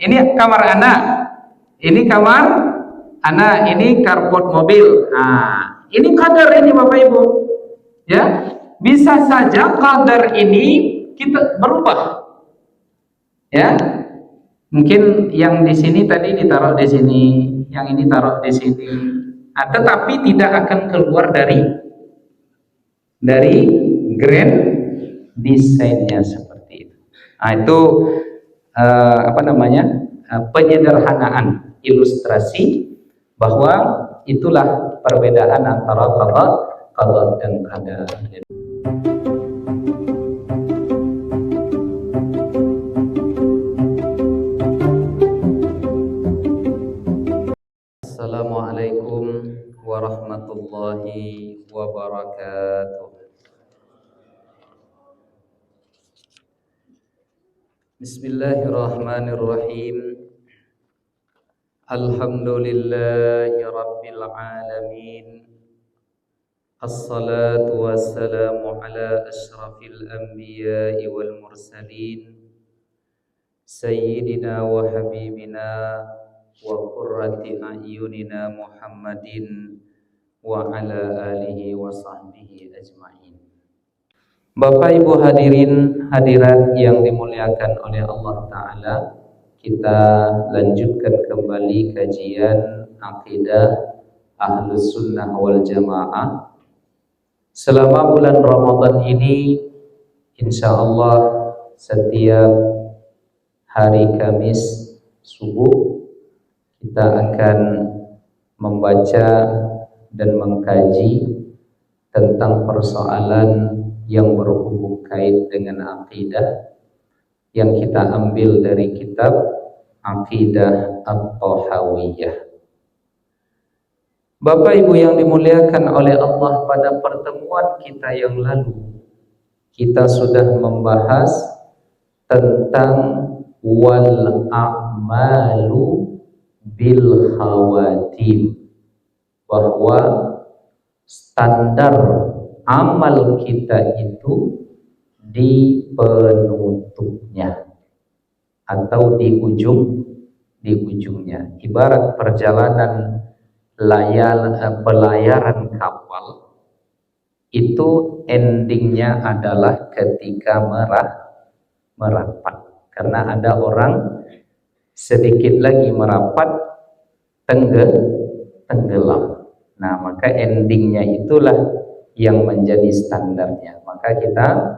ini kamar anak, ini kamar anak, ini carport mobil. Nah, ini qadar ini Bapak Ibu. Ya, bisa saja qadar ini kita berubah. Ya, mungkin yang di sini tadi ditaruh di sini, yang ini taruh di sini. Tetapi tidak akan keluar dari grand desainnya seperti itu. Nah, itu penyederhanaan ilustrasi bahwa itulah perbedaan antara qada dan qadar. Assalamualaikum warahmatullahi wabarakatuh. Bismillahirrahmanirrahim. Alhamdulillahi rabbil alamin. Assalatu wassalamu ala asyrafil anbiya'i wal mursalin, sayyidina wa habibina wa qurrati a'yunina Muhammadin wa ala alihi wa sahbihi ajma'in. Bapak Ibu hadirin hadirat yang dimuliakan oleh Allah Ta'ala, kita lanjutkan kembali kajian akidah Ahlus Sunnah wal Jamaah. Selama bulan Ramadan ini, insya Allah setiap hari Kamis subuh kita akan membaca dan mengkaji tentang persoalan yang berhubung kait dengan akidah yang kita ambil dari kitab Aqidah At-Tahawiyah. Bapak Ibu yang dimuliakan oleh Allah, pada pertemuan kita yang lalu kita sudah membahas tentang wal a'malu bil khawatim, bahwa standar amal kita itu di penutupnya atau di ujungnya. Ibarat perjalanan pelayaran kapal, itu endingnya adalah ketika merapat. Karena ada orang sedikit lagi merapat tenggelam. Nah, maka endingnya itulah yang menjadi standarnya. Maka kita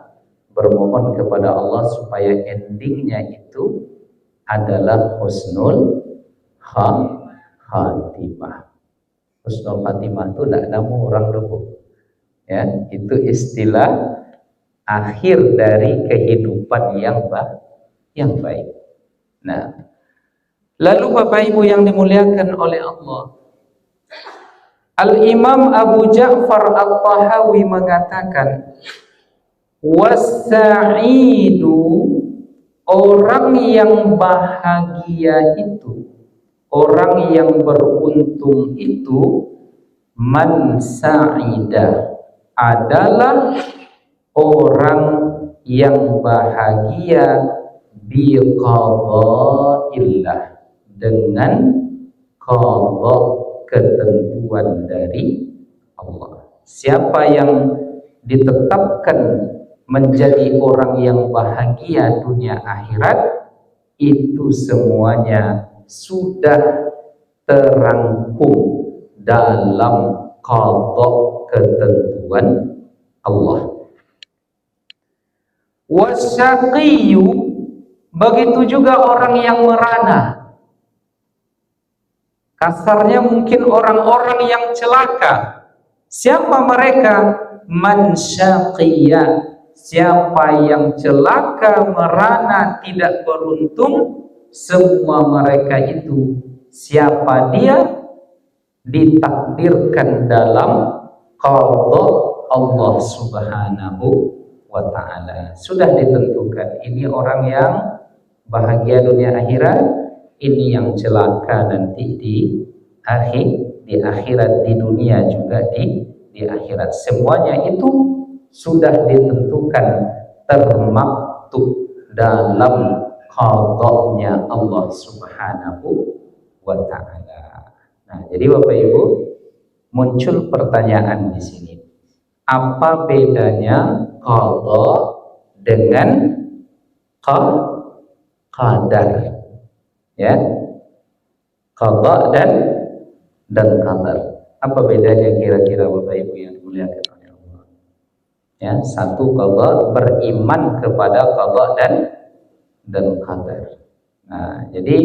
bermohon kepada Allah supaya endingnya itu adalah husnul khatimah. Husnul khatimah itu tidak nemu orang dulu. Ya, itu istilah akhir dari kehidupan yang baik. Nah, lalu Bapak Ibu yang dimuliakan oleh Allah, Al-Imam Abu Ja'far At-Tahawi mengatakan, was-sa'idu, orang yang bahagia itu, orang yang beruntung itu, man sa'ida, adalah orang yang bahagia bi qada'illah, dengan qada', ketentuan dari Allah. Siapa yang ditetapkan menjadi orang yang bahagia dunia akhirat, itu semuanya sudah terangkum dalam qada, ketentuan Allah. Wasyaqiyu, begitu juga orang yang merana. Kasarnya mungkin orang-orang yang celaka. Siapa mereka? Man syaqiyya, siapa yang celaka, merana, tidak beruntung, semua mereka itu, siapa dia? Ditakdirkan dalam qada Allah Subhanahu wa ta'ala. Sudah ditentukan, ini orang yang bahagia dunia akhirat, ini yang celaka nanti di akhirat, di dunia juga di akhirat. Semuanya itu sudah ditentukan, termaktub dalam qadanya Allah Subhanahu wa taala. Nah, jadi Bapak Ibu, muncul pertanyaan di sini. Apa bedanya qada dengan qadar? Ya. Qada dan qadar. Apa bedanya kira-kira Bapak Ibu yang dimuliakan oleh Allah? Ya, satu qada, beriman kepada qada dan qadar. Nah, jadi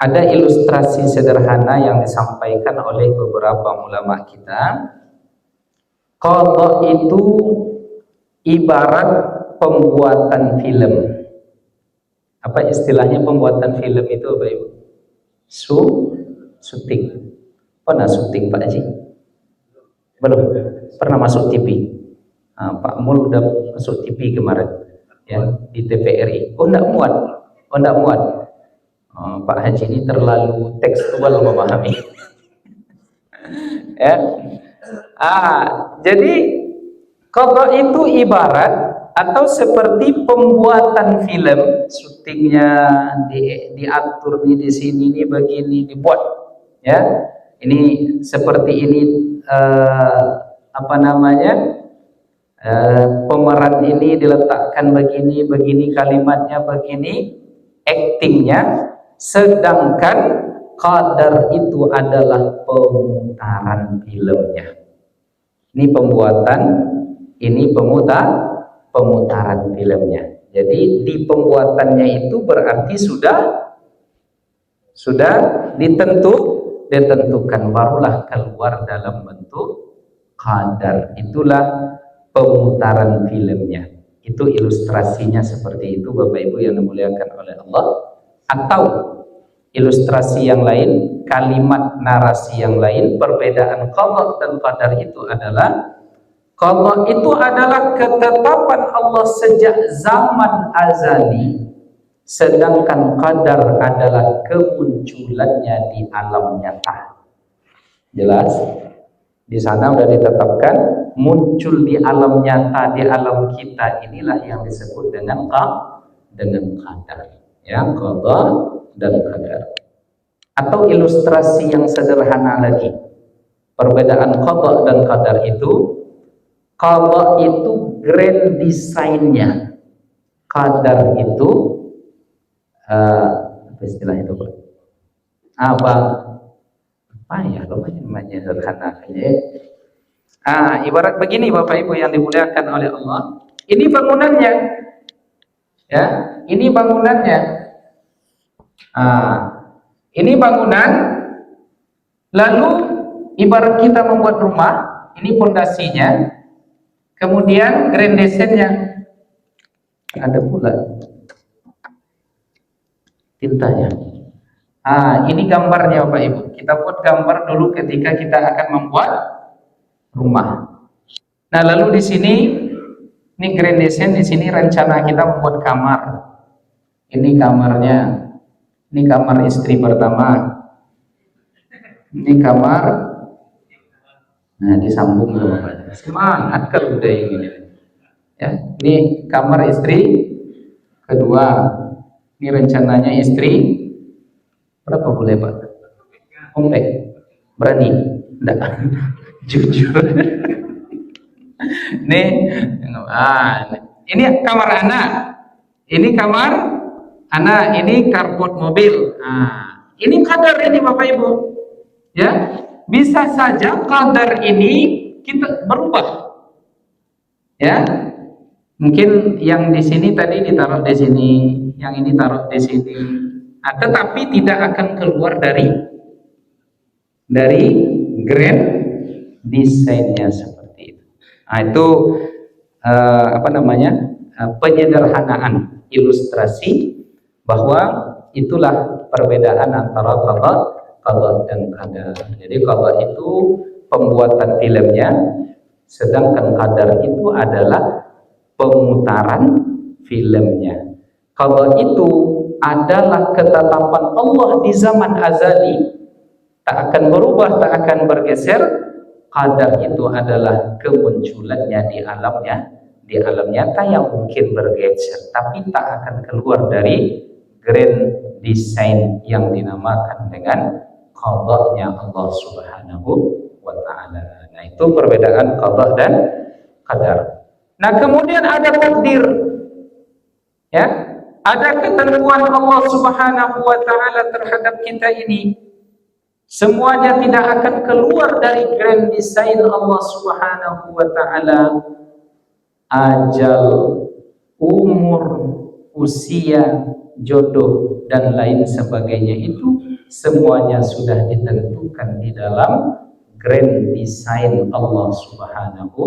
ada ilustrasi sederhana yang disampaikan oleh beberapa ulama kita. Qada itu ibarat pembuatan film. Apa istilahnya pembuatan film itu Bapak Ibu? Syuting. Pernah syuting Pak Haji? Belum? Pernah masuk TV? Nah, Pak Mul udah masuk TV kemarin, ya, di TVRI. Oh enggak muat. Pak Haji ini terlalu tekstual memahami. Ya. Jadi qada itu ibarat atau seperti pembuatan film, syutingnya diatur di sini, ini begini dibuat, ya. Ini seperti ini, pemeran ini diletakkan begini kalimatnya begini, aktingnya. Sedangkan qadar itu adalah pemutaran filmnya. Ini pembuatan, ini pemutaran filmnya. Jadi di pembuatannya itu berarti sudah ditentukan, barulah keluar dalam bentuk qadar. Itulah pemutaran filmnya. Itu ilustrasinya seperti itu Bapak Ibu yang dimuliakan oleh Allah. Atau ilustrasi yang lain, kalimat narasi yang lain, perbedaan qada dan qadar itu adalah, qada itu adalah ketetapan Allah sejak zaman azali, sedangkan qadar adalah kemunculannya di alam nyata. Jelas? Di sana sudah ditetapkan, muncul di alam nyata, di alam kita, inilah yang disebut dengan qadar. Ya, qada dan qadar. Atau ilustrasi yang sederhana lagi, perbedaan qada dan qadar itu, qada itu grand design-nya, qadar itu apa istilah itu Pak? Ya lumayan sederhana. Ibarat begini Bapak Ibu yang dimuliakan oleh Allah. Ini bangunannya, ya, ini bangunannya. Ini bangunan. Lalu ibarat kita membuat rumah, ini pondasinya, kemudian grand design-nya. Ada pula tintanya. Ini gambarnya Bapak Ibu. Kita buat gambar dulu ketika kita akan membuat rumah. Nah, lalu di sini ini grand design, di sini rencana kita membuat kamar. Ini kamarnya. Ini kamar istri pertama. Ini kamar. Nah, disambung Bapak. Semangat kalau udah ini. Ya, ini kamar istri kedua. Ini rencananya istri berapa boleh Pak? Kompak. Berani? Enggak. Jujur. Ini kamar anak. Ini kamar anak, ini karpot mobil. Ini qadar ini Bapak Ibu. Ya, bisa saja qadar ini kita berubah. Ya. Mungkin yang di sini tadi ditaruh di sini, yang ini taruh di sini. Tetapi tidak akan keluar dari grand desainnya seperti itu. Itu penyederhanaan ilustrasi bahwa itulah perbedaan antara qada dan qadar. Jadi qada itu pembuatan filmnya, sedangkan qadar itu adalah pemutaran filmnya. Qada itu adalah ketetapan Allah di zaman azali, tak akan berubah, tak akan bergeser. Qadar itu adalah kemunculannya di alam nyata yang mungkin bergeser, tapi tak akan keluar dari grand design yang dinamakan dengan qadanya Allah Subhanahu wa taala. Nah, itu perbedaan qada dan qadar. Nah, kemudian ada takdir. Ya, ada ketentuan Allah Subhanahu wa taala terhadap kita ini. Semuanya tidak akan keluar dari grand design Allah Subhanahu wa taala. Ajal, umur, usia, jodoh dan lain sebagainya itu semuanya sudah ditentukan di dalam grand design Allah Subhanahu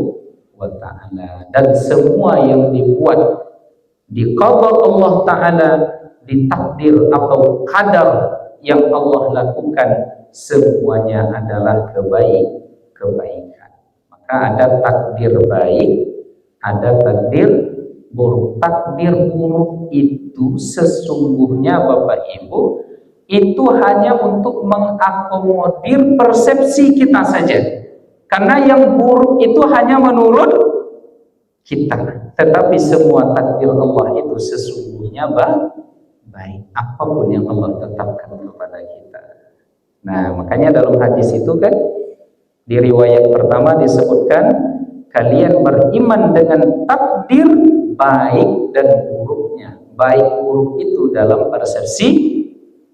wa taala, dan semua yang dibuat di qada Allah taala, di takdir atau qadar yang Allah lakukan, semuanya adalah kebaikan. Maka ada takdir baik, ada takdir buruk. Takdir buruk itu sesungguhnya Bapak Ibu itu hanya untuk mengakomodir persepsi kita saja. Karena yang buruk itu hanya menurut kita. Tetapi semua takdir Allah itu sesungguhnya baik. Apapun yang Allah tetapkan kepada kita. Nah, makanya dalam hadis itu kan di riwayat pertama disebutkan kalian beriman dengan takdir baik dan buruknya. Baik buruk itu dalam persepsi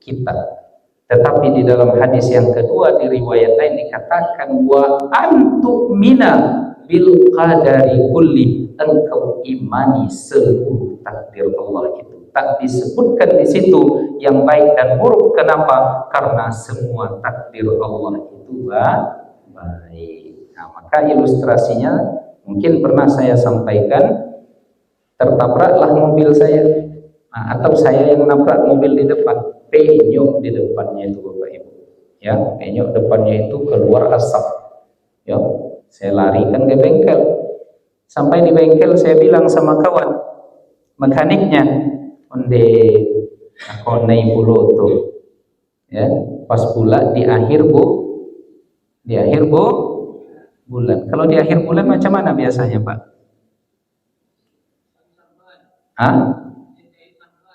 kita. Tetapi di dalam hadis yang kedua di riwayat lain dikatakan wa antu'mina bil qadari kulli, engkau imani seluruh takdir Allah itu. Tak disebutkan di situ yang baik dan buruk. Kenapa? Karena semua takdir Allah itu baik. Nah, maka ilustrasinya mungkin pernah saya sampaikan, tertabraklah mobil saya, nah, atau saya yang nabrak mobil di depan, penyok di depannya itu Bapak Ibu, ya, penyok depannya itu keluar asap, ya, saya larikan ke bengkel. Sampai di bengkel saya bilang sama kawan mekaniknya, onde aku naik pulau tuh, ya, pas pula di akhir bulan. Kalau di akhir bulan macam mana biasanya Pak?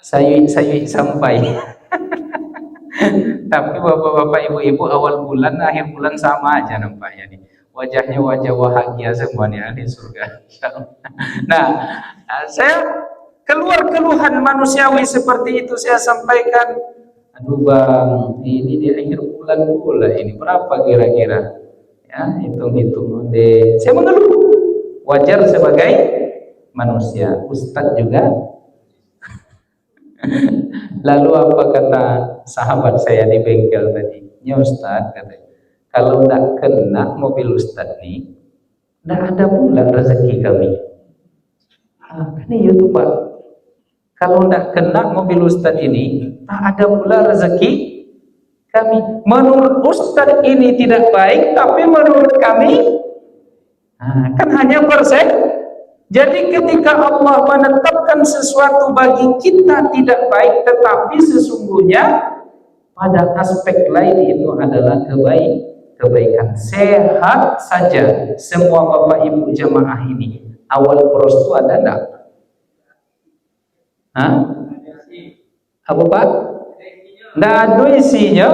Sayur sampai. Tapi bapak-bapak, ibu-ibu awal bulan, akhir bulan sama aja nampaknya nih. Wajahnya wajah bahagia semuanya di surga. Nah, saya keluar keluhan manusiawi seperti itu saya sampaikan. Aduh Bang, ini di akhir bulan pula ini berapa kira-kira? Ya, hitung-hitung deh. Saya mengeluh. Wajar sebagai manusia. Ustadz juga. Lalu apa kata sahabat saya di bengkel tadi? Ya Ustadz, katanya, kalau tidak kena mobil Ustadz nih, tidak ada pula rezeki kami. Kan itu Pak. Kalau tidak kena mobil Ustadz ini, tak ada pula rezeki kami. Menurut Ustadz ini tidak baik, tapi menurut kami, kan hanya persepsi. Jadi ketika Allah menetapkan sesuatu bagi kita tidak baik, tetapi sesungguhnya pada aspek lain itu adalah kebaikan. Sehat saja semua Bapak Ibu jamaah ini. Awal prostu ada enggak? Apa Pak? Enggak ada isinya.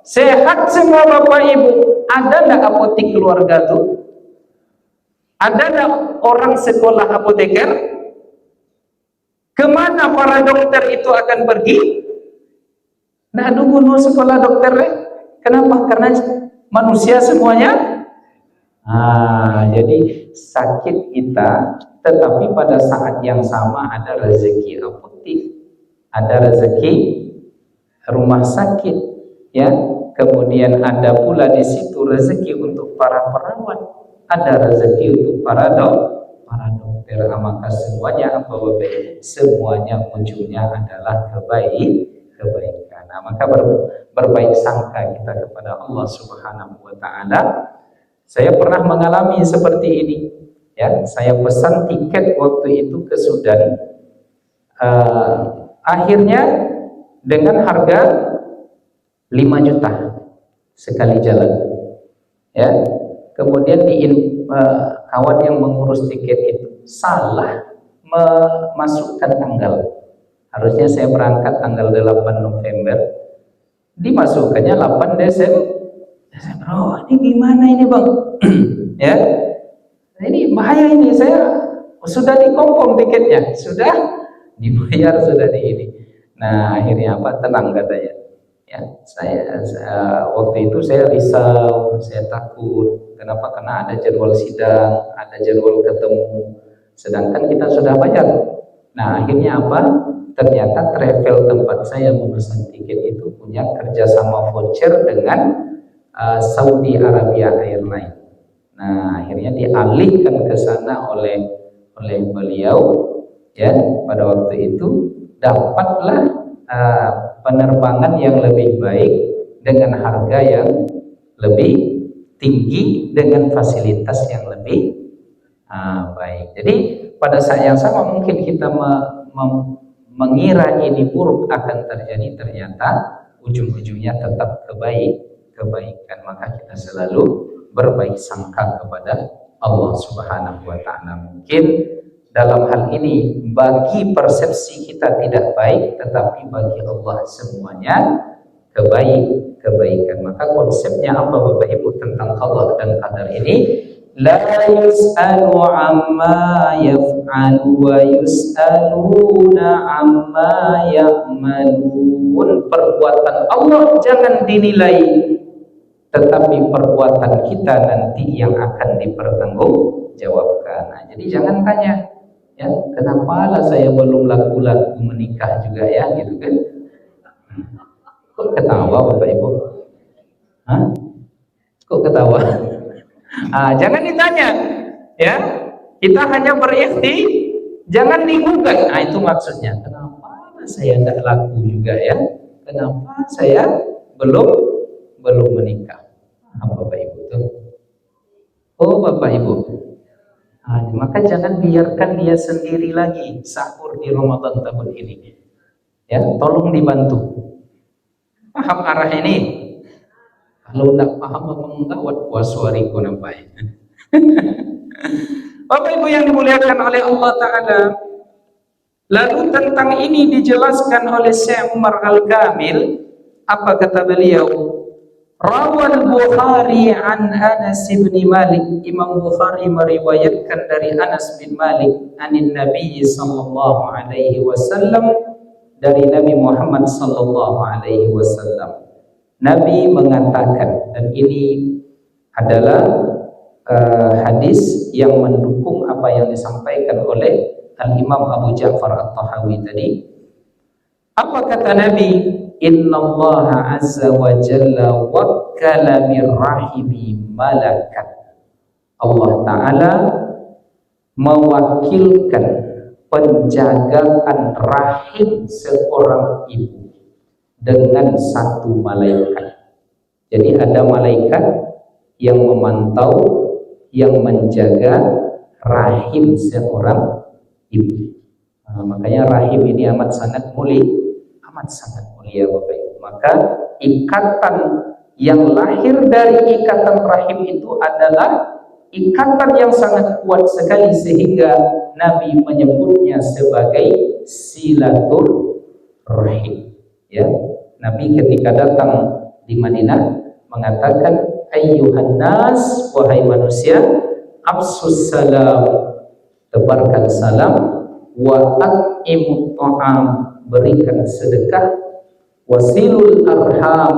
Sehat semua Bapak Ibu. Ada enggak apotek keluarga tuh? Ada enggak orang sekolah apoteker? Kemana para dokter itu akan pergi? Nah, dulu sekolah dokter. Kenapa? Karena manusia semuanya. Jadi sakit kita, tetapi pada saat yang sama ada rezeki apotek, ada rezeki rumah sakit, ya. Kemudian ada pula di situ rezeki untuk para perawat, ada rezeki untuk para dokter. Maka semuanya apa Bapak Ibu? Semuanya ujungnya adalah kebaikan. Nah, maka berbaik sangka kita kepada Allah Subhanahu wa taala. Saya pernah mengalami seperti ini, ya. Saya pesan tiket waktu itu ke Sudan. Akhirnya dengan harga 5 juta sekali jalan, ya. Kemudian kawan yang mengurus tiket itu salah memasukkan tanggal. Harusnya saya berangkat tanggal 8 November, dimasukkannya 8 Desember. Oh, ini gimana ini bang? Ya, ini bahaya ini. Saya sudah dikonfirm tiketnya, sudah dibayar, sudah di ini. Nah akhirnya apa? Tenang katanya. Ya, saya waktu itu saya risau, saya takut. Kenapa? Karena ada jadwal sidang, ada jadwal ketemu. Sedangkan kita sudah bayar. Nah akhirnya apa? Ternyata travel tempat saya memesan tiket itu punya kerjasama voucher dengan Saudi Arabia Airlines. Nah akhirnya dialihkan ke sana oleh beliau, ya, pada waktu itu dapatlah penerbangan yang lebih baik dengan harga yang lebih tinggi dengan fasilitas yang lebih baik. Jadi pada saat yang sama mungkin kita mengira ini buruk akan terjadi, ternyata ujung-ujungnya tetap kebaikan. Maka kita selalu berbaik sangka kepada Allah Subhanahu wa taala. Mungkin dalam hal ini bagi persepsi kita tidak baik, tetapi bagi Allah semuanya kebaikan. Maka konsepnya apa Bapak Ibu tentang qada dan qadar ini? La yus'alu amma yaf'alu wa yus'aluna amma ya'malun. Perbuatan Allah jangan dinilai, tetapi perbuatan kita nanti yang akan dipertanggungjawabkan. Nah, jadi jangan tanya, ya, kenapa lah saya belum laku-laku menikah juga ya, gitu kan? Kok ketawa Bapak Ibu? Hah? Kok ketawa? Jangan ditanya, ya. Kita hanya berikhti, jangan digugat. Nah, itu maksudnya. Kenapa saya tidak laku juga ya? Kenapa saya belum menikah? Bapak Ibu tuh. Oh Bapak Ibu. Maka jangan biarkan dia sendiri lagi sahur di Ramadan tahun ini. Ya, tolong dibantu. Paham arah ini? Kalau tidak paham menggawat puaswariku nampai. Bapak Ibu yang dimuliakan oleh Allah Ta'ala, lalu tentang ini dijelaskan oleh Syekh Umar Al-Kamil. Apa kata beliau? Rawal Bukhari an Anas bin Malik. Imam Bukhari meriwayatkan dari Anas bin Malik anin Nabi sallallahu alaihi wasallam, dari Nabi Muhammad sallallahu alaihi wasallam. Nabi mengatakan, dan ini adalah hadis yang mendukung apa yang disampaikan oleh Al-Imam Abu Ja'far At-Tahawi tadi. Apa kata Nabi? Inna Allah azza wa jalla wakkala birrahimi malakat. Allah Ta'ala mewakilkan penjagaan rahim seorang ibu dengan satu malaikat. Jadi ada malaikat yang memantau, yang menjaga rahim seorang ibu. Makanya rahim ini amat sangat mulia Bapak Ibu. Maka ikatan yang lahir dari ikatan rahim itu adalah ikatan yang sangat kuat sekali, sehingga Nabi menyebutnya sebagai silaturahim. Ya, Nabi ketika datang di Madinah mengatakan, ayyuhan nas, wahai manusia, absus salam, tebarkan salam, wa at'imut ta'am, berikan sedekah, wasilul arham,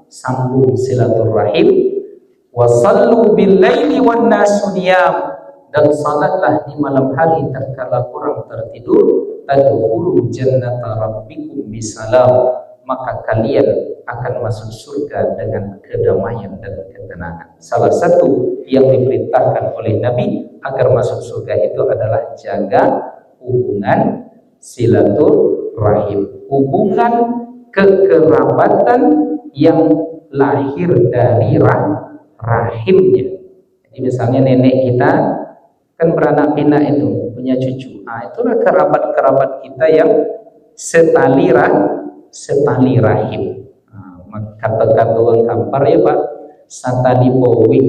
sambung silaturahim, wasallu bil laili wan nasu niyam, dan salatlah di malam hari tatkala orang tertidur, tadkhulu jannata rabbikum bisalam, maka kalian akan masuk surga dengan kedamaian dan ketenangan. Salah satu yang diperintahkan oleh Nabi agar masuk surga itu adalah jaga hubungan silaturahim, hubungan kekerabatan yang lahir dari rahimnya. Jadi misalnya nenek kita kan beranak pinak itu, punya cucu. Itulah kerabat-kerabat kita yang setali rahim. Kata-kata orang Kampar ya Pak, satali powi.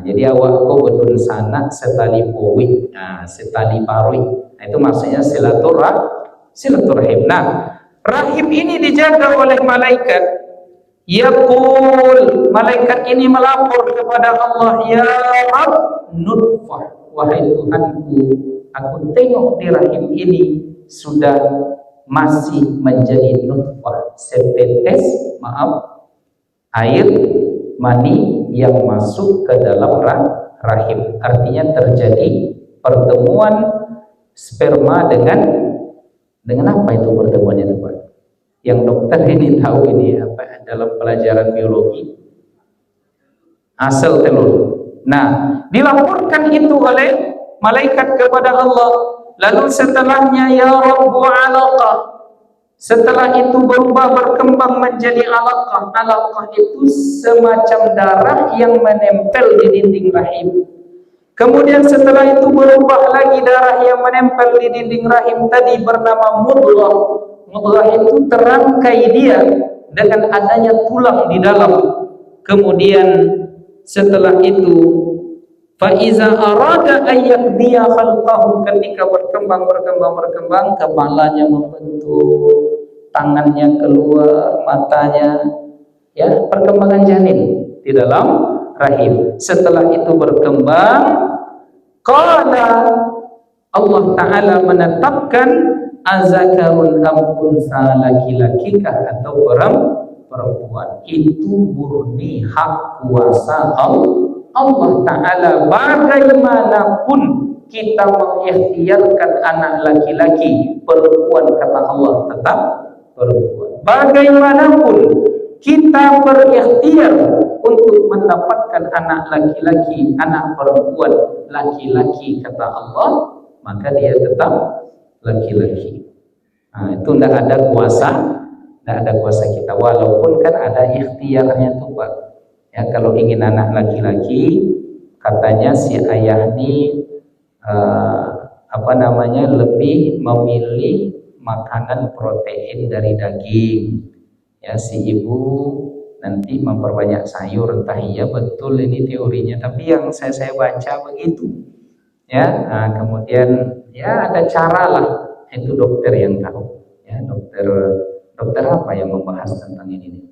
Jadi awakku bedun sanak setali powit, setali parui. Itu maksudnya silaturahim. Nah, rahim ini dijaga oleh malaikat. Yaqul, malaikat ini melapor kepada Allah, ya Rabb, nutfah, wahai Tuhanku, aku tengok di rahim ini sudah masih menjadi nutfah, setetes air mani yang masuk ke dalam rahim. Artinya terjadi pertemuan sperma dengan apa itu pertemuannya itu, Pak? Yang dokter ini tahu ini apa dalam pelajaran biologi, asal telur. Nah, dilaporkan itu oleh malaikat kepada Allah. Lalu setelahnya ya Rabbu alaqah. Setelah itu berkembang menjadi alaqah. Alaqah itu semacam darah yang menempel di dinding rahim. Kemudian setelah itu berubah lagi darah yang menempel di dinding rahim tadi bernama mudghah. Mudghah itu terangkai dia dengan adanya tulang di dalam. Kemudian setelah itu fa iza arada ayyaqdiya khalqahu, ketika berkembang, kepalanya membentuk, tangannya keluar, matanya, ya, perkembangan janin di dalam rahim. Setelah itu berkembang, qala, Allah Ta'ala menetapkan azakarun am unsa, laki-laki kah atau perempuan. Itu murni hak kuasa Allah Ta'ala. Bagaimanapun kita mengikhtiarkan anak laki-laki, perempuan kata Allah tetap perempuan. Bagaimanapun kita berikhtiar untuk mendapatkan anak laki-laki, anak perempuan, laki-laki kata Allah, maka dia tetap laki-laki. Itu tidak ada kuasa kita, walaupun kan ada ikhtiarnya tuh, Pak. Ya, kalau ingin anak laki-laki, katanya si ayah ini lebih memilih makanan protein dari daging. Ya, si ibu nanti memperbanyak sayur. Entah iya betul ini teorinya, tapi yang saya baca begitu. Ya, kemudian ya ada cara lah, itu dokter yang tahu. Ya, dokter apa yang membahas tentang ini?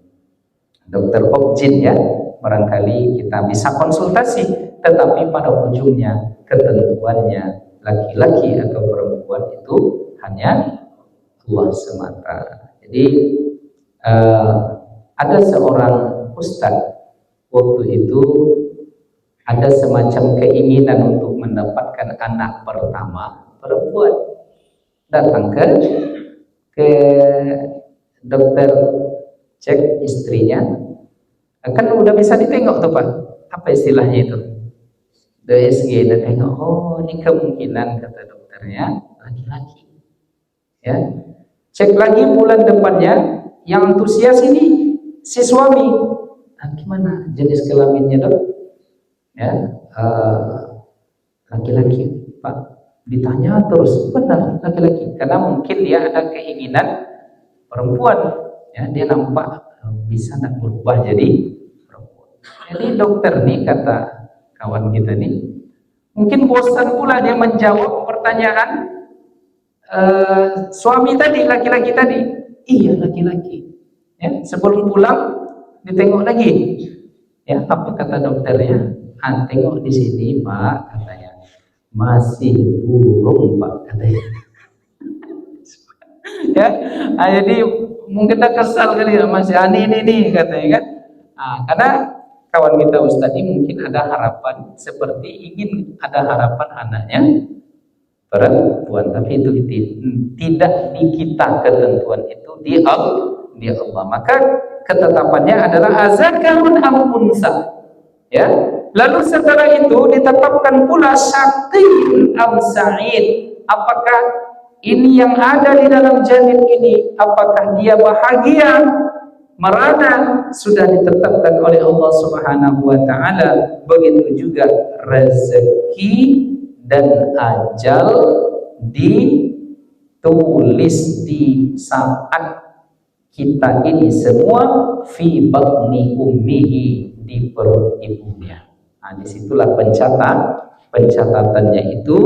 Dokter Objin, ya, barangkali kita bisa konsultasi. Tetapi pada ujungnya ketentuannya laki-laki atau perempuan itu hanya Allah semata. Jadi ada seorang ustadz waktu itu ada semacam keinginan untuk mendapatkan anak pertama perempuan. Datang ke dokter, cek istrinya, kan udah bisa ditengok tuh, Pak. Apa istilahnya itu? DSG, udah tengok. Oh, ini kemungkinan kata dokternya laki-laki. Ya, cek lagi bulan depannya. Yang antusias ini si suami. Gimana jenis kelaminnya, Dok? Ya, laki-laki, Pak. Ditanya terus, benar laki-laki, karena mungkin dia ada keinginan perempuan. Ya, dia nampak bisa tak berubah jadi perempuan. Jadi dokter nih, kata kawan kita nih, mungkin bosan pula dia menjawab pertanyaan suami tadi, laki-laki tadi. Iya, laki-laki. Ya, sebelum pulang ditengok lagi. Ya, apa kata dokternya? Tengok di sini, Pak, katanya. Masih burung, Pak, katanya. Ya, jadi mungkin dah kesal kali ya, masih aneh ini katanya kan. Karena kawan kita Ustaz ini mungkin ada harapan, seperti ingin ada harapan anaknya perempuan, tapi itu tidak di kita, ketentuan itu di Allah. Maka ketetapannya adalah azakarun am unsa. Ya. Lalu setelah itu ditetapkan pula syaqiyun am sa'id. Apakah ini yang ada di dalam janin ini, apakah dia bahagia, merana, sudah ditetapkan oleh Allah Subhanahu wa Ta'ala. Begitu juga rezeki dan ajal ditulis di saat kita ini semua fi batni ummihi, di perut ibunya. Nah, disitulah pencatatannya itu.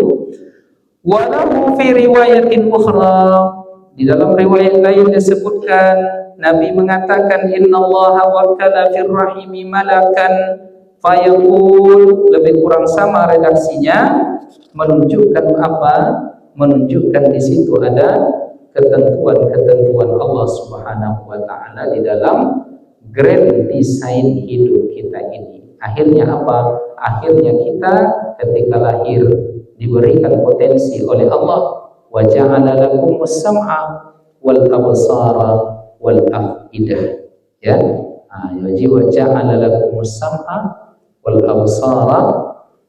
Walahu fi riwayatin ukhra, di dalam riwayat lain disebutkan Nabi mengatakan innallaha wakkala fir rahimi malakan fayaqul, lebih kurang sama redaksinya, menunjukkan apa? Menunjukkan di situ ada ketentuan-ketentuan Allah Subhanahu wa taala di dalam grand design hidup kita ini. Akhirnya apa? Akhirnya kita ketika lahir diberikan potensi oleh Allah, wa ja'ala lakumus sam'a wal absara wal afidah, ya. Wa ja'ala lakumus sam'a wal absara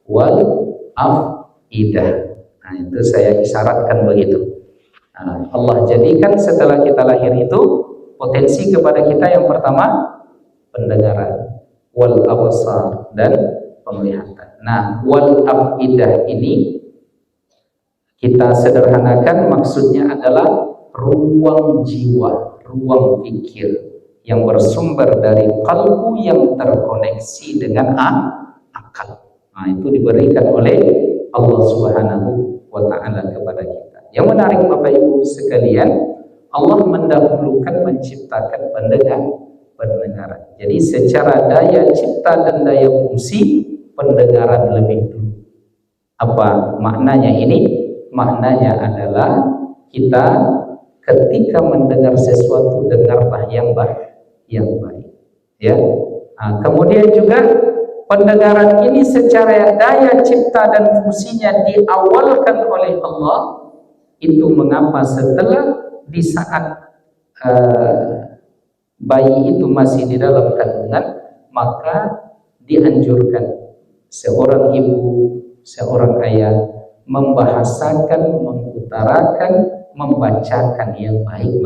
wal afidah. Nah, itu saya isyaratkan begitu. Allah jadikan setelah kita lahir itu potensi kepada kita yang pertama pendengaran, wal absar, dan penglihatan. Nah, wal afidah ini kita sederhanakan, maksudnya adalah ruang jiwa, ruang pikir yang bersumber dari qalbu yang terkoneksi dengan akal. Nah, itu diberikan oleh Allah Subhanahu wa taala kepada kita. Yang menarik Bapak Ibu sekalian, Allah mendahulukan menciptakan pendengaran. Jadi secara daya cipta dan daya fungsi, pendengaran lebih dulu. Apa maknanya ini? Maknanya adalah kita ketika mendengar sesuatu, dengarlah yang baik, ya. Kemudian juga pendengaran ini secara daya cipta dan fungsinya diawalkan oleh Allah. Itu mengapa setelah di saat bayi itu masih di dalam kandungan, maka dianjurkan seorang ibu, seorang ayah membahasakan, mengutarakan, membacakan yang baik.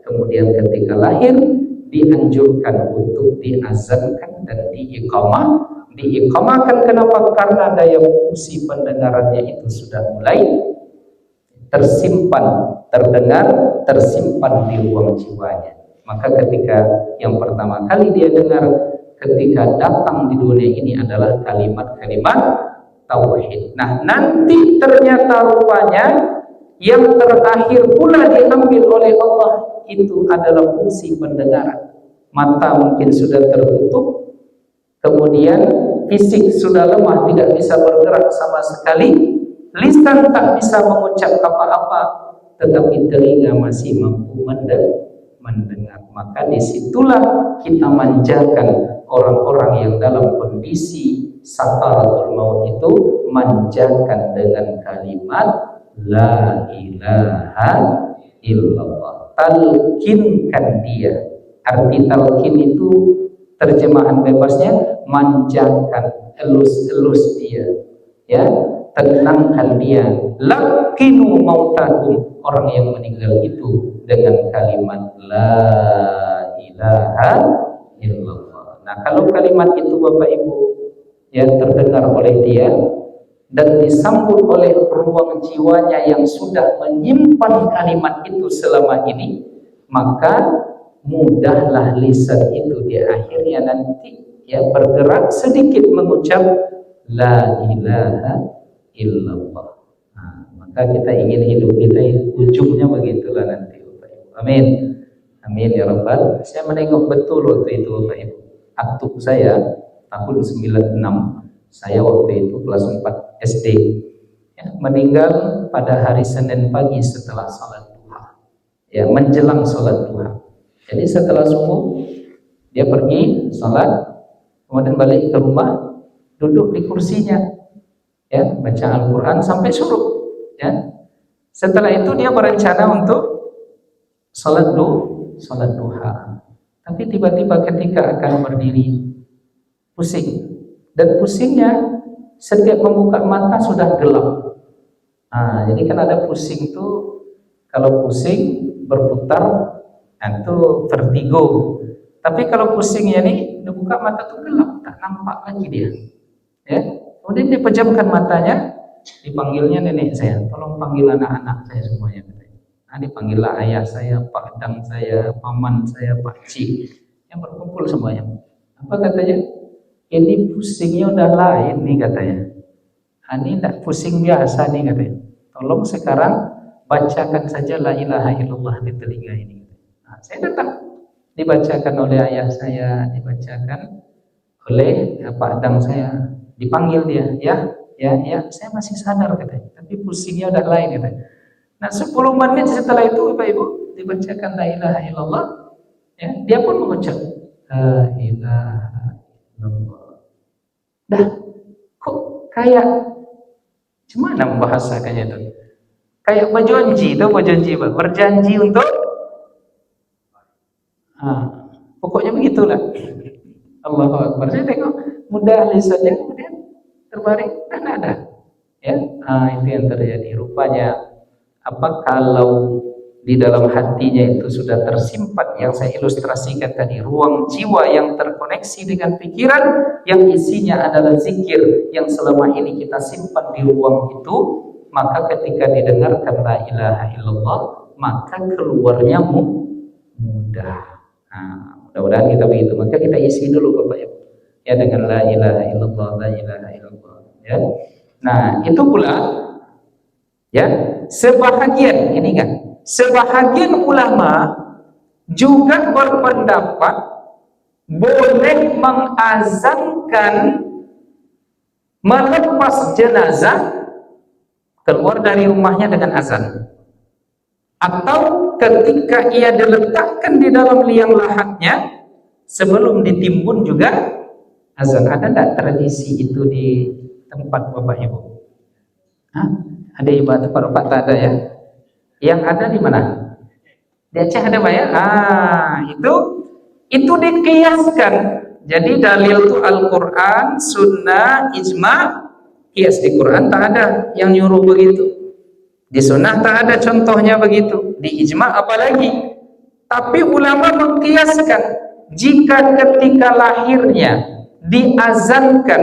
Kemudian ketika lahir dianjurkan untuk diazankan dan diiqamahkan. Kenapa? Karena daya fungsi pendengarannya itu sudah mulai tersimpan di ruang jiwanya. Maka ketika yang pertama kali dia dengar ketika datang di dunia ini adalah kalimat-kalimat tauhid. Nah, nanti ternyata rupanya yang terakhir pula diambil oleh Allah itu adalah fungsi pendengaran. Mata mungkin sudah tertutup, kemudian fisik sudah lemah, tidak bisa bergerak sama sekali, lisan tak bisa mengucap apa-apa, tetapi telinga masih mampu mendengar. Maka disitulah kita manjakan orang-orang yang dalam kondisi sakaratul maut itu, manjakan dengan kalimat la ilaha illallah. Talkinkan dia. Arti talkin itu terjemahan bebasnya manjakan, elus-elus dia, ya, tenangkan dia. Lakinu mautakum, orang yang meninggal itu dengan kalimat la ilaha illallah. Nah, kalau kalimat itu Bapak Ibu ya terdengar oleh dia dan disambut oleh ruang jiwanya yang sudah menyimpan kalimat itu selama ini, maka mudahlah lisan itu di akhirnya nanti ya bergerak sedikit mengucap la ilaha illallah. Nah, maka kita ingin hidup kita ujungnya begitulah nanti Bapak Ibu. Amin. Amin ya Rabbal. Saya menengok betul waktu itu Bapak Ibu. Aktu saya tahun 96, saya waktu itu kelas 4 SD, ya, meninggal pada hari Senin pagi setelah salat duha, ya, menjelang salat duha. Jadi setelah subuh dia pergi salat, kemudian balik ke rumah, duduk di kursinya, ya, baca Al-Quran sampai subuh, ya. Setelah itu dia berencana untuk salat duha. Tapi tiba-tiba ketika akan berdiri pusing, dan pusingnya setiap membuka mata sudah gelap. Nah, jadi kan ada pusing tuh, kalau pusing berputar itu vertigo. Tapi kalau pusingnya nih, dia buka mata tuh gelap, tak nampak lagi dia. Ya, kemudian dia pejamkan matanya, dipanggilnya nenek saya, tolong panggil anak-anak saya semuanya. Nah, dipanggillah ayah saya, Pak Dang saya, paman saya, Pak Cik, yang berkumpul semuanya. Apa katanya? ini pusingnya udah lain nih katanya. Ini tidak pusing biasa nih katanya. Tolong sekarang bacakan saja la ilaha illallah di telinga ini. Nah, saya datang, dibacakan oleh ayah saya, dibacakan oleh Pak Adang saya, dipanggil dia, ya, saya masih sadar katanya, tapi pusingnya udah lain katanya. Nah 10 menit setelah itu Bapak Ibu dibacakan la ilaha illallah, ya, dia pun mengucap la ilaha illallah. Dah, kok kayak gimana membahasakannya itu? Kayak berjanji, itu berjanji, berjanji untuk, pokoknya begitulah. Allahu Akbar. Saya tengok mudah lisannya, kemudian terbaring dan ada. Ya, itu yang terjadi. Rupanya apa kalau di dalam hatinya itu sudah tersimpan yang saya ilustrasikan tadi, ruang jiwa yang terkoneksi dengan pikiran yang isinya adalah zikir yang selama ini kita simpan di ruang itu, maka ketika didengarkan la ilaha illallah, maka keluarnya mudah. Mudah-mudahan kita begitu. Maka kita isi dulu Bapak Ibu, ya, dengan la ilaha illallah, la ilaha illallah, ya. Nah, itu pula, ya, sebahagian ini kan, sebahagian ulama juga berpendapat boleh mengazankan melepas jenazah keluar dari rumahnya dengan azan, atau ketika ia diletakkan di dalam liang lahatnya sebelum ditimbun juga azan. Ada tidak tradisi itu di tempat Bapak Ibu? Ada ibadah tempat tak ada ya? Yang ada di mana? Di Aceh ada Pak ya? Itu dikiaskan. Jadi dalil itu Al-Quran, Sunnah, Ijma'. Kias di Quran tak ada yang nyuruh begitu. Di Sunnah tak ada contohnya begitu. Di Ijma' apalagi. Tapi ulama mengkiaskan jika ketika lahirnya diazankan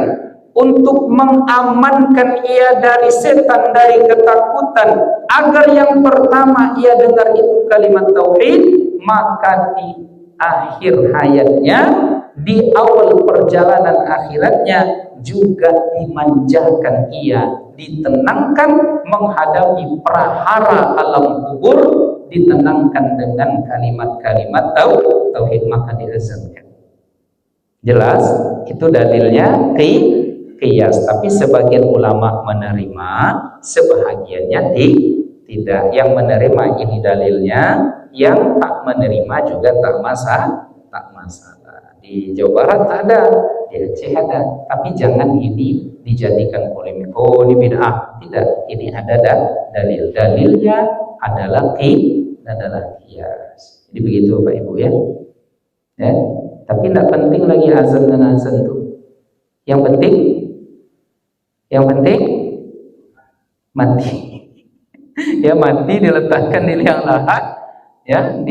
untuk mengamankan ia dari setan, dari ketakutan, agar yang pertama ia dengar itu kalimat tauhid, maka di akhir hayatnya, di awal perjalanan akhiratnya juga dimanjakan ia, ditenangkan menghadapi prahara alam kubur, ditenangkan dengan kalimat-kalimat tauhid, maka diazankan. Jelas itu dalilnya qiyas, tapi sebagian ulama menerima, sebahagiannya tidak. Yang menerima ini dalilnya, yang tak menerima juga tak masalah. Di Jawa Barat tak ada, di Aceh ada, tapi jangan ini dijadikan polemik. Oh, ini bid'ah. Tidak, ini ada dalil. Dalilnya adalah qiyas. Jadi begitu Bapak Ibu ya. Ya, tapi tidak penting lagi azan dan azan itu. Yang penting mati. Ya, mati diletakkan di liang lahat, ya,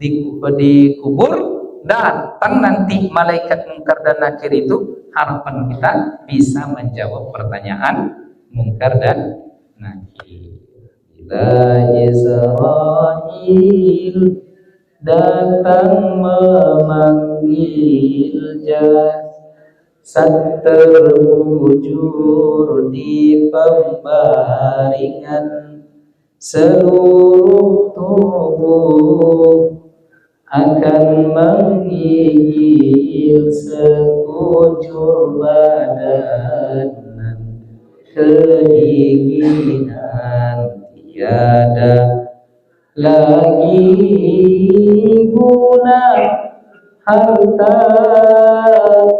dikubur, datang nanti malaikat mungkar dan nakir itu, harapan kita bisa menjawab pertanyaan mungkar dan nakir. Bila Israil datang memanggil jasad terbujur di pembaringan, seluruh tubuh akan menggigil sekujur badan, kedinginan tiada lagi guna harta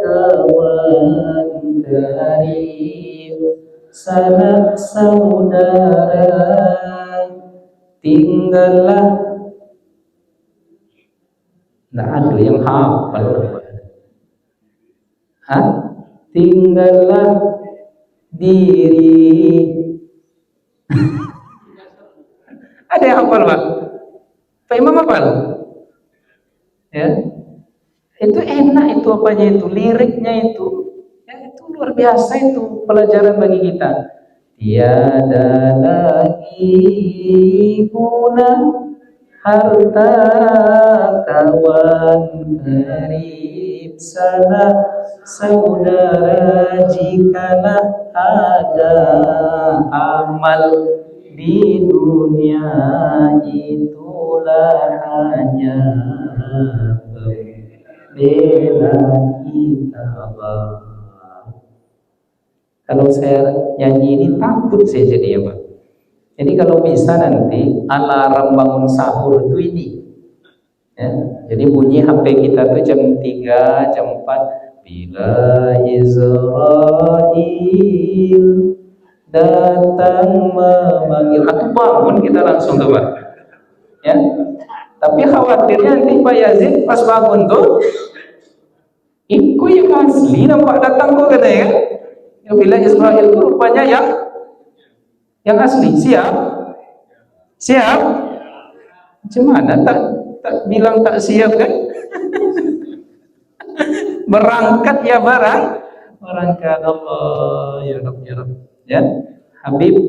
kawan karib, sanak saudara, tinggallah. Nggak ada yang hafal. Tinggallah diri. Ada yang hafal Pak? Pak Imam hafal? Ya, itu enak itu apanya itu, liriknya itu, ya, itu luar biasa itu pelajaran bagi kita. Tiada lagi guna harta kawan karib, sana saudara, jikalah ada amal di dunia, itulah hanya bela kita. Kalau saya nyanyi ini takut saya jadi apa? Jadi kalau bisa nanti alarm bangun sahur itu ini, ya. Jadi bunyi HP kita tuh jam 3, jam 4. Bila Israel datang memanggil, atau bangun kita langsung tuh Pak. Ya. Tapi khawatirnya nanti Pak Yazid pas bangun tuh, iku yang asli nampak datang kok kata ya. Ya bila Israel itu rupanya yang asli. Siap? Gimana tak bilang tak siap kan? Berangkat ya berangkat Allah ya Rabb ya Rabb. Ya, Habib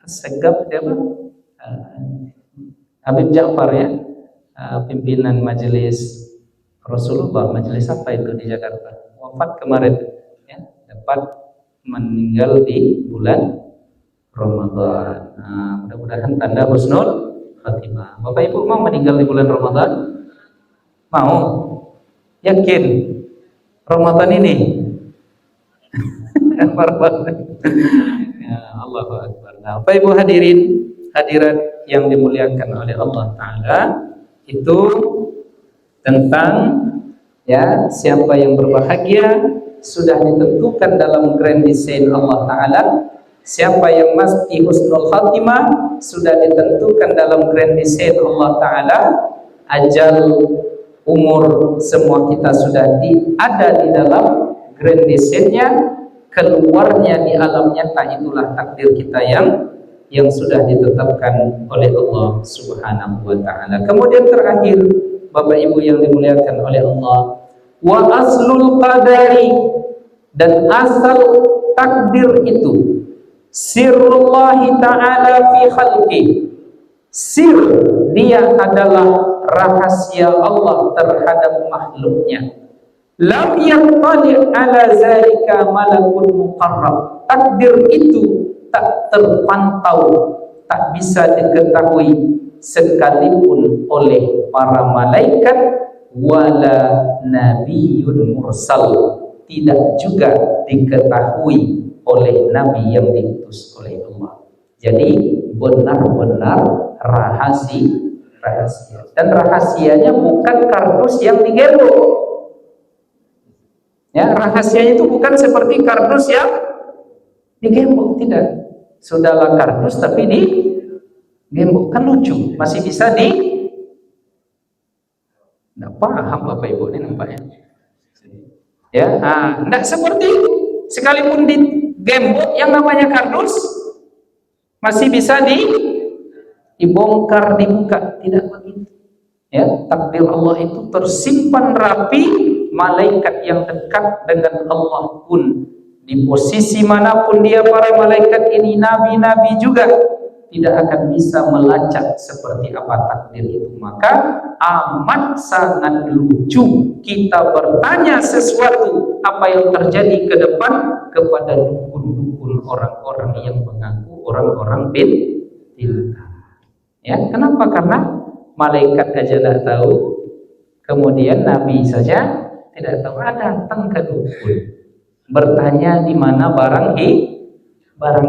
Segaf dia apa? Habib Ja'far ya, pimpinan majelis Rasulullah, majelis apa itu di Jakarta? Wafat kemarin ya, dapat meninggal di bulan Ramadan. Nah, mudah-mudahan tanda husnul khatimah. Bapak Ibu mau meninggal di bulan Ramadan? Mau? Yakin? Ramadan ini? Ya, Allahu Akbar. Nah, Bapak Ibu hadirat yang dimuliakan oleh Allah Ta'ala, itu tentang ya siapa yang berbahagia sudah ditentukan dalam grand design Allah Ta'ala. Siapa yang mesti husnul khatimah sudah ditentukan dalam grand design Allah Ta'ala. Ajal, umur, semua kita sudah ada di dalam grand design-nya. Keluarnya di alam nyata itulah takdir kita yang sudah ditetapkan oleh Allah Subhanahu wa Ta'ala. Kemudian terakhir, Bapak Ibu yang dimuliakan oleh Allah, wa aslul qadari, dan asal takdir itu sirrullahi ta'ala fi khalqi, sir dia adalah rahasia Allah terhadap makhluknya. Lam yattali ala zalika malakun muqarrab, takdir itu tak terpantau, tak bisa diketahui sekalipun oleh para malaikat, wala nabiyyun mursal, tidak juga diketahui oleh nabi yang diutus oleh Allah. Jadi benar-benar rahasia. Dan rahasianya bukan kardus yang digembok. Ya, rahasianya itu bukan seperti kardus yang digembok, tidak. Sudahlah kardus tapi digembok, kan lucu, masih bisa nggak paham Bapak Ibu ini nampaknya. Ya, nggak seperti itu. Sekalipun digembok yang namanya kardus masih bisa dibongkar, dibuka, tidak begitu. Ya, takdir Allah itu tersimpan rapi. Malaikat yang dekat dengan Allah pun di posisi manapun dia, para malaikat ini nabi-nabi juga tidak akan bisa melacak seperti apa takdir itu. Maka amat sangat lucu kita bertanya sesuatu apa yang terjadi ke depan kepada dukun-dukun, orang-orang yang mengaku orang-orang pintar. Ya, kenapa? Karena malaikat aja tidak tahu, kemudian nabi saja tidak tahu. Datang ke dukun, bertanya di mana barang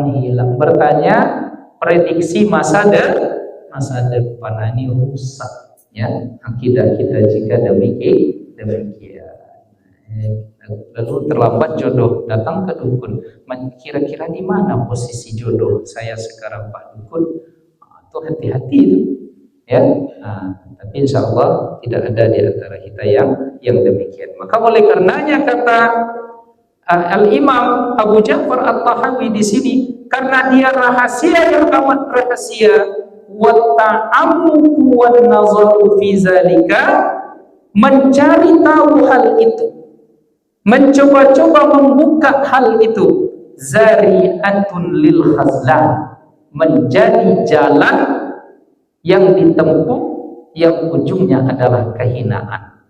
hilang, bertanya prediksi masa depan. Ini rusak ya akidah kita jika demikian. Lalu terlambat jodoh, datang ke dukun, kira-kira di mana posisi jodoh saya sekarang Pak Dukun? Tuh hati-hati itu ya. Tapi insya Allah tidak ada di antara kita yang demikian. Maka oleh karenanya kata Al-Imam Abu Ja'far At-Tahawi di sini, karena dia rahasia yang amat rahasia, wa ta'ammuku wan nazaru fi zalika, mencari tahu hal itu, mencoba-coba membuka hal itu, zari'atun lil khazlan, menjadi jalan yang ditempuh yang ujungnya adalah kehinaan.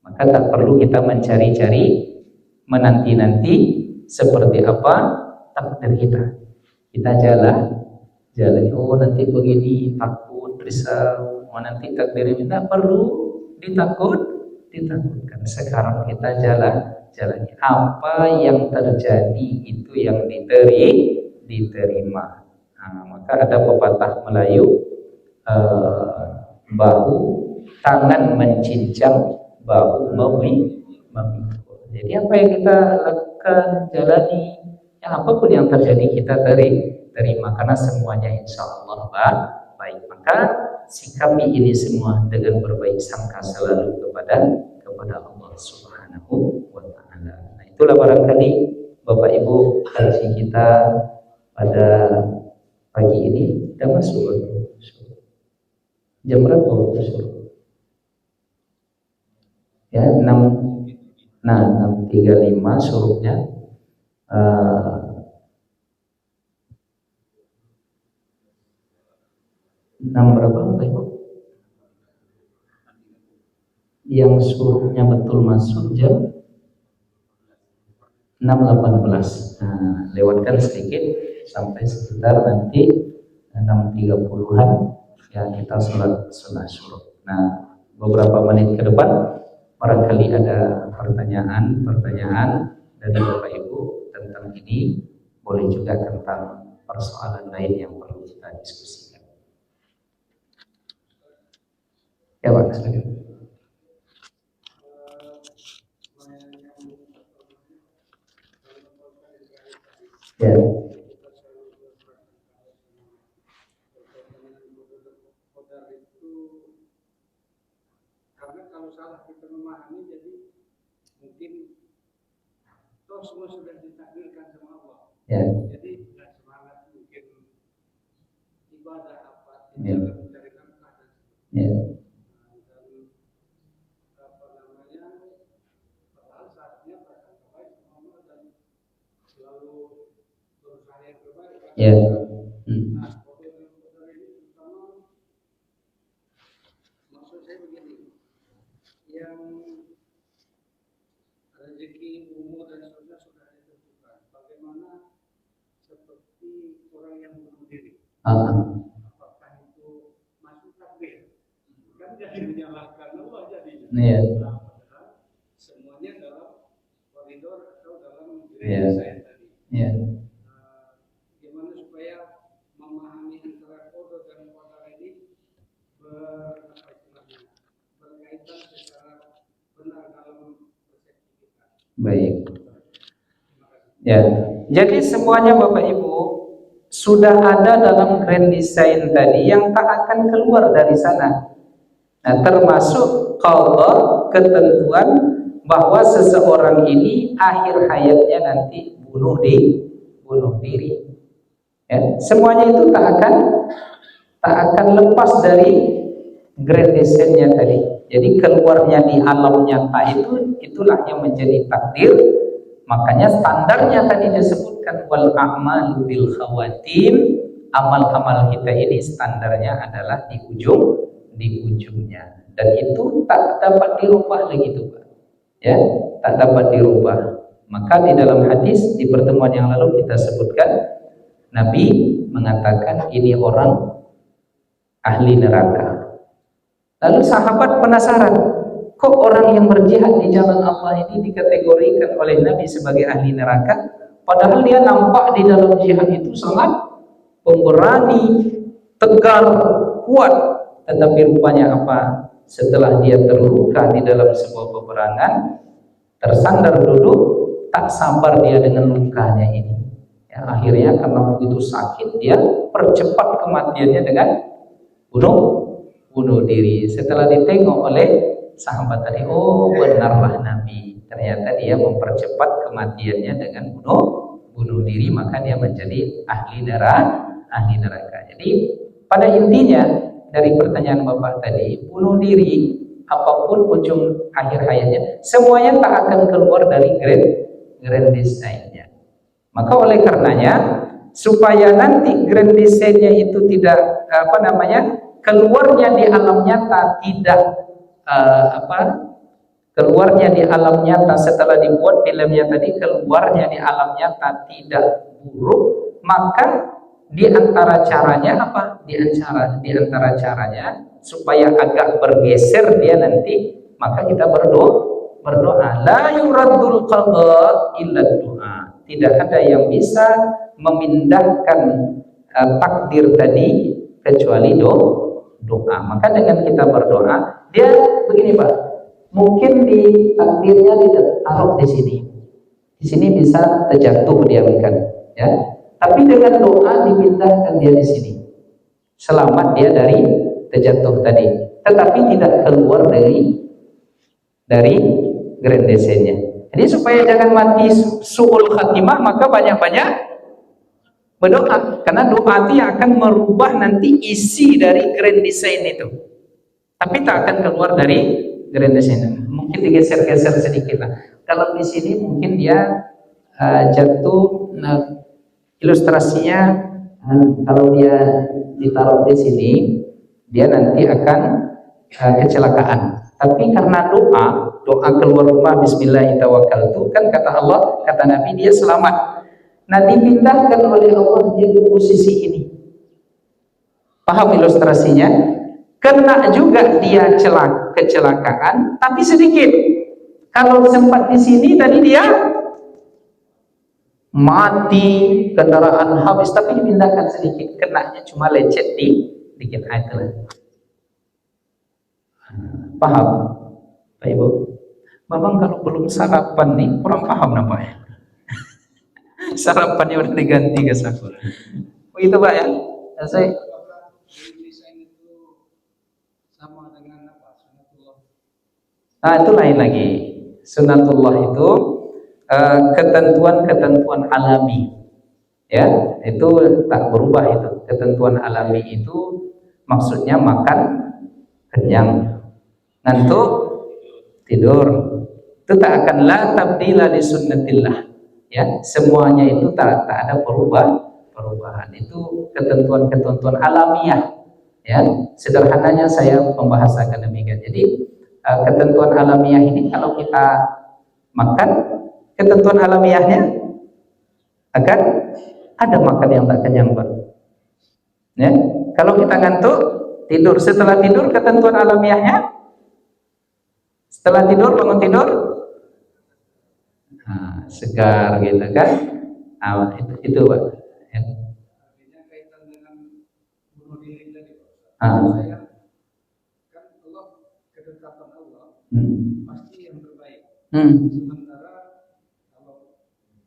Maka tak perlu kita mencari-cari, menanti-nanti seperti apa takdir kita. Kita jalan, oh nanti begini, takut, risau, nanti takdir ini tak perlu ditakutkan. Sekarang kita jalani apa yang terjadi itu yang diterima. Nah, maka ada pepatah Melayu, bahu tangan mencincang, bahu memikul. Jadi apa yang kita lakukan, jalani, ya apapun yang terjadi kita terima, karena semuanya insya Allah baik. Maka sikapi ini semua dengan berbaik sangka selalu kepada Allah Subhanahu wa Ta'ala. Nah, itulah barangkali Bapak Ibu kaji kita pada pagi ini. Sudah masuk jam berapa? Ya, 6.35 suruhnya. 6 berapa Bapak Ibu? Yang suruhnya betul masuk jam 6.18. Nah, lewatkan sedikit sampai sekitar nanti 6.30-an ya kita sholat sunnah suruh. Nah, beberapa menit ke depan barangkali ada pertanyaan dari Bapak Ibu tentang ini, boleh juga tentang persoalan lain yang perlu kita diskusikan. Ya Pak, silakan. Ya. Karena kalau salah kita memahami, jadi mungkin toh semua sudah ditakdirkan sama Allah. Ya. Jadi semangat mungkin ibadah apa ya. mencari nafkah. Ya. Dan apa namanya, padahal saatnya berkata baik sama Allah dan selalu berusaha yang terbaik. Ya. Nah, kodar ini terutama maksud saya begini, yang rezeki, umur dan seterusnya sudah ditentukan. Bagaimana seperti orang yang bunuh diri? Apakah itu masuk takdir? Kan jadi menyalahkan Allah jadi. Iya. Padahal semuanya dalam koridor atau dalam diri saya tadi. Iya. Gimana supaya memahami antara kodar dan kodar ini berkaitan secara benar dalam persepsi kita. Baik. Ya. Jadi semuanya Bapak Ibu sudah ada dalam grand design tadi yang tak akan keluar dari sana. Nah, termasuk qada, ketentuan bahwa seseorang ini akhir hayatnya nanti bunuh diri. Ya, semuanya itu tak akan lepas dari grand design-nya tadi. Jadi keluarnya di alam nyata itulah yang menjadi takdir. Makanya standarnya tadi disebutkan wal a'malu bil khawatim. Amal-amal kita ini standarnya adalah di ujungnya. Dan itu tak dapat dirubah lagi itu, Pak. Ya, tak dapat dirubah. Maka di dalam hadis di pertemuan yang lalu kita sebutkan Nabi mengatakan ini orang ahli neraka. Lalu sahabat penasaran, kok orang yang berjihad di jalan Allah ini dikategorikan oleh Nabi sebagai ahli neraka, padahal dia nampak di dalam jihad itu sangat pemberani, tegar, kuat, tetapi rupanya apa? Setelah dia terluka di dalam sebuah peperangan, tersandar duduk, tak sabar dia dengan lukanya ini. Ya, akhirnya karena begitu sakit dia percepat kematiannya dengan bunuh diri. Setelah ditengok oleh sahabat tadi, oh benarlah Nabi, ternyata dia mempercepat kematiannya dengan bunuh diri, maka dia menjadi ahli neraka. Jadi pada intinya dari pertanyaan Bapak tadi, bunuh diri apapun ujung akhir hayatnya, semuanya tak akan keluar dari grand design-nya. Maka oleh karenanya supaya nanti grand design-nya itu tidak keluarnya di alam nyata tidak keluarnya di alam nyata setelah dibuat filmnya tadi, keluarnya di alam nyata tidak buruk, maka di antara caranya apa? Di antara caranya supaya agak bergeser dia nanti, maka kita berdoa. La yuraddul qada illa doa. Tidak ada yang bisa memindahkan takdir tadi kecuali doa. Maka dengan kita berdoa, dia begini Pak, mungkin di takdirnya ditaruh di sini. Di sini bisa terjatuh diamkan, ya. Tapi dengan doa dipindahkan dia di sini. Selamat dia dari terjatuh tadi. Tetapi tidak keluar dari grandesennya. Jadi supaya jangan mati su'ul khatimah, maka banyak-banyak berdoa. Karena doa itu yang akan merubah nanti isi dari grand design itu. Tapi tak akan keluar dari grand design. Mungkin digeser-geser sedikit lah. Kalau di sini mungkin dia jatuh. Nah, ilustrasinya kalau dia ditaruh di sini, dia nanti akan kecelakaan. Tapi karena doa keluar rumah Bismillahirrahmanirrahim, kan kata Allah, kata Nabi, dia selamat. Nah, dipindahkan oleh Allah dia ke posisi ini. Paham ilustrasinya? Kena juga dia kecelakaan, tapi sedikit. Kalau sempat di sini tadi dia mati, kendaraan habis, tapi dipindahkan sedikit, kenanya cuma lecet dikit aja. Paham Pak Ibu? Babang kalau belum sarapan nih kurang paham nampaknya. Sarapannya udah diganti ke sahur. Begitu Pak ya? Saya desain itu sama dengan apa? Sunatullah. Nah, itu lain lagi. Sunatullah itu ketentuan-ketentuan alami, ya, itu tak berubah. Itu ketentuan alami itu maksudnya makan kenyang, ngantuk tidur, itu tak akan la tabdila li sunnatillah, ya, semuanya itu tak ada perubahan. Itu ketentuan-ketentuan alamiah, ya. Sederhananya saya membahasakan demikian. Jadi ketentuan alamiah ini, kalau kita makan, ketentuan alamiahnya akan ada makan yang tak kenyang, Pak. Ya, kalau kita ngantuk tidur, setelah tidur ketentuan alamiahnya, setelah tidur bangun tidur, nah, segar gitu kan? Nah, itu Pak. Ya. Artinya kaitan dengan bunuh diri tadi. Ah. Kan Allah, ketetapan Allah pasti yang terbaik. Sementara kalau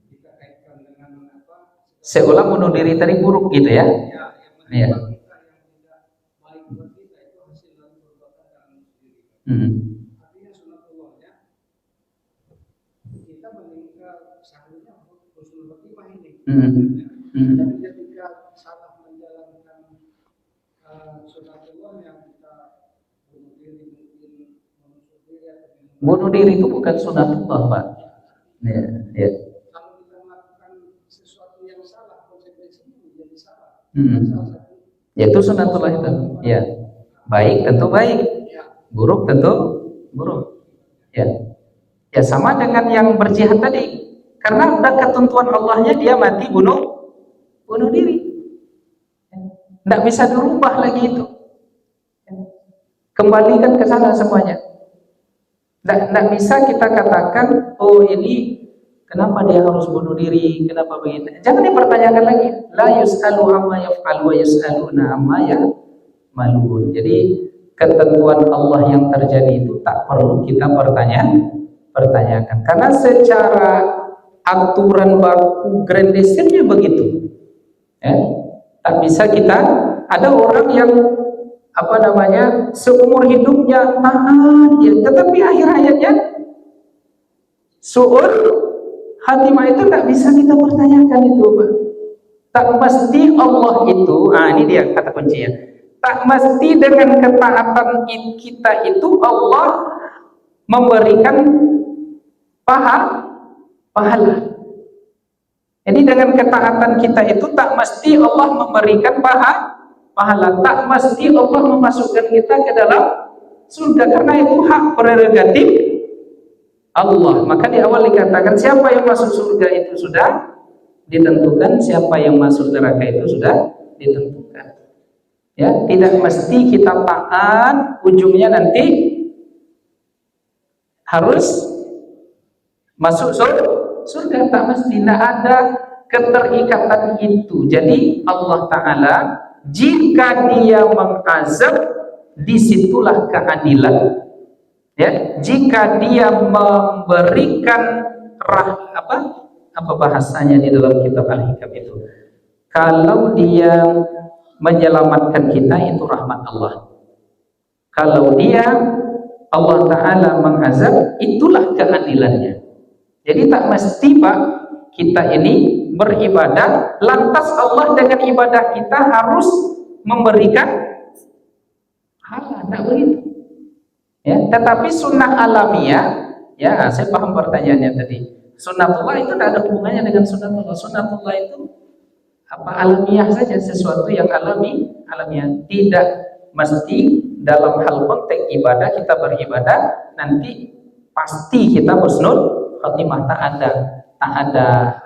kita kaitkan dengan apa? Seolah bunuh diri tadi buruk gitu ya? Ya, yang kita yang tidak baik buat kita itu hasil dari perbuatan tangan sendiri. Artinya sunatullahnya kita meninggal seharusnya husnul khotimah ini. Tapi ketika salah menjalankan sunatullah yang kita bunuh diri, mungkin bunuh diri itu bukan sunatullah, Pak. Ya. Kalau kita melakukan sesuatu yang salah, konsekuensinya menjadi salah. Yaitu sunatullah itu. Ya. Baik tentu baik, buruk tentu buruk. Ya. Ya, sama dengan yang berjihad tadi. Karena udah ketentuan Allahnya dia mati bunuh diri. Tidak bisa dirubah lagi itu. Kembalikan ke sana semuanya. Tidak bisa kita katakan, oh ini kenapa dia harus bunuh diri, kenapa begitu. Jangan dipertanyakan lagi. La yus'alu amma yaf'alu wa yus'aluna amma ya'malun. Jadi ketentuan Allah yang terjadi itu tak perlu kita pertanyakan. Karena secara aturan baku grand design-nya begitu. Ya, tak bisa kita, ada orang yang seumur hidupnya taat ya, tetapi akhir hayatnya su'ul khatimah, itu tak bisa kita pertanyakan itu, Pak. Tak mesti Allah itu, ini dia kata kuncinya. Tak mesti dengan ketaatan kita itu Allah memberikan pahala. Jadi dengan ketaatan kita itu tak mesti Allah memberikan pahala, tak mesti Allah memasukkan kita ke dalam surga, karena itu hak prerogatif Allah. Maka di awal dikatakan siapa yang masuk surga itu sudah ditentukan, siapa yang masuk neraka itu sudah ditentukan. Ya, tidak mesti kita taat ujungnya nanti harus masuk surga, tak mesti, tidak ada keterikatan itu. Jadi Allah Ta'ala jika dia mengazab, disitulah keadilan. Ya, jika dia memberikan apa bahasanya di dalam kitab Al-Hikam itu, kalau dia menyelamatkan kita itu rahmat Allah. Kalau dia Allah Ta'ala mengazab, itulah keadilannya. Jadi tak mesti Pak kita ini beribadah, lantas Allah dengan ibadah kita harus memberikan pahala, tak begitu. Ya, tetapi sunnah alamiah, ya saya paham pertanyaannya tadi. Sunnatullah itu tidak ada hubungannya dengan sunnatullah. Sunnatullah itu alamiah saja, sesuatu yang alamiah. Tidak mesti dalam hal konteks ibadah kita beribadah nanti pasti kita husnul khotimah. Tak ada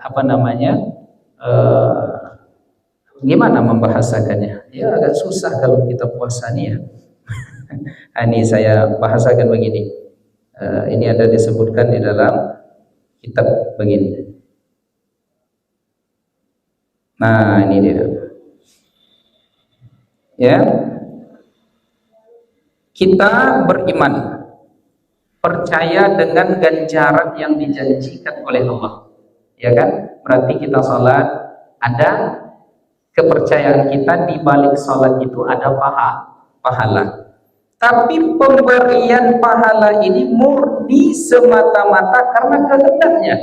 gimana membahasakannya? Ya agak susah kalau kita puasa nih ya. Ini saya bahasakan begini. Ini ada disebutkan di dalam kitab begini. Nah, ini dia. Ya. Kita beriman, percaya dengan ganjaran yang dijanjikan oleh Allah. Ya kan? Berarti kita sholat, ada kepercayaan kita di balik sholat itu ada pahala. Tapi pemberian pahala ini murni semata-mata karena kehendaknya.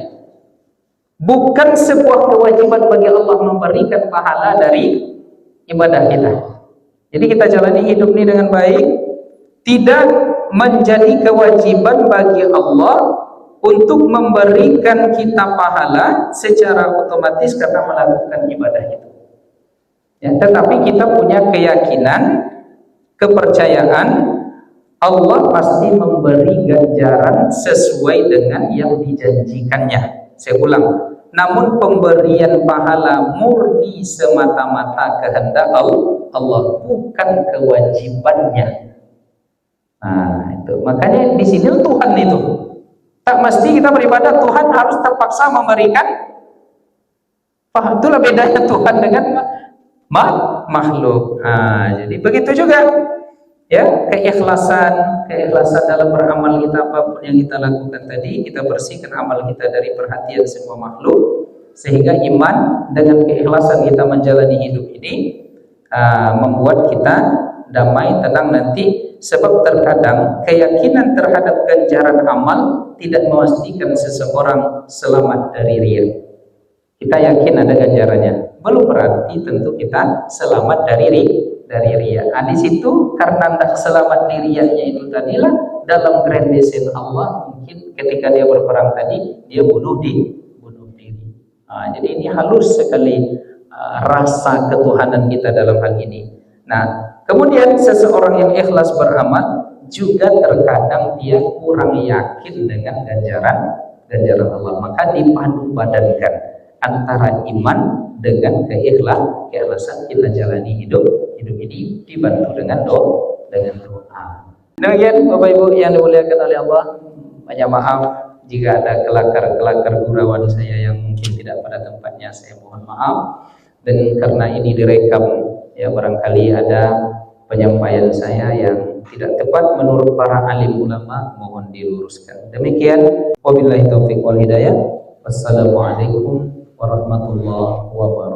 Bukan sebuah kewajiban bagi Allah memberikan pahala dari ibadah kita. Jadi kita jalani hidup ini dengan baik, tidak menjadi kewajiban bagi Allah untuk memberikan kita pahala secara otomatis karena melakukan ibadah itu. Ya, tetapi kita punya keyakinan, kepercayaan Allah pasti memberi ganjaran sesuai dengan yang dijanjikannya. Saya ulang, namun pemberian pahala murni semata-mata kehendak Allah, bukan kewajibannya. Nah, itu makanya di sini Tuhan itu tak mesti kita beribadah Tuhan harus terpaksa memberikan. Itulah bedanya Tuhan dengan makhluk. Nah, jadi begitu juga ya, keikhlasan dalam beramal kita, apapun yang kita lakukan tadi, kita bersihkan amal kita dari perhatian semua makhluk, sehingga iman dengan keikhlasan kita menjalani hidup ini membuat kita damai, tenang nanti. Sebab terkadang keyakinan terhadap ganjaran amal tidak memastikan seseorang selamat dari riya. Kita yakin ada ganjarannya, belum berarti tentu kita selamat dari riya. Di situ karena tidak selamat dari riyanya itu tadilah dalam grand design Allah, mungkin ketika dia berperang tadi dia bunuh diri. Jadi ini halus sekali rasa ketuhanan kita dalam hal ini. Nah, kemudian seseorang yang ikhlas beramal juga terkadang dia kurang yakin dengan ganjaran Allah. Maka dipadu padankan antara iman dengan keikhlasan kita jalani hidup ini, dibantu dengan doa. Demikian Bapak Ibu yang dimuliakan oleh Allah, banyak maaf jika ada kelakar gurauan saya yang mungkin tidak pada tempatnya, saya mohon maaf. Dan karena ini direkam, ya barangkali ada penyampaian saya yang tidak tepat menurut para alim ulama, mohon diluruskan. Demikian, wabillahi taufiq wal hidayah. Wassalamualaikum warahmatullahi wabarakatuh.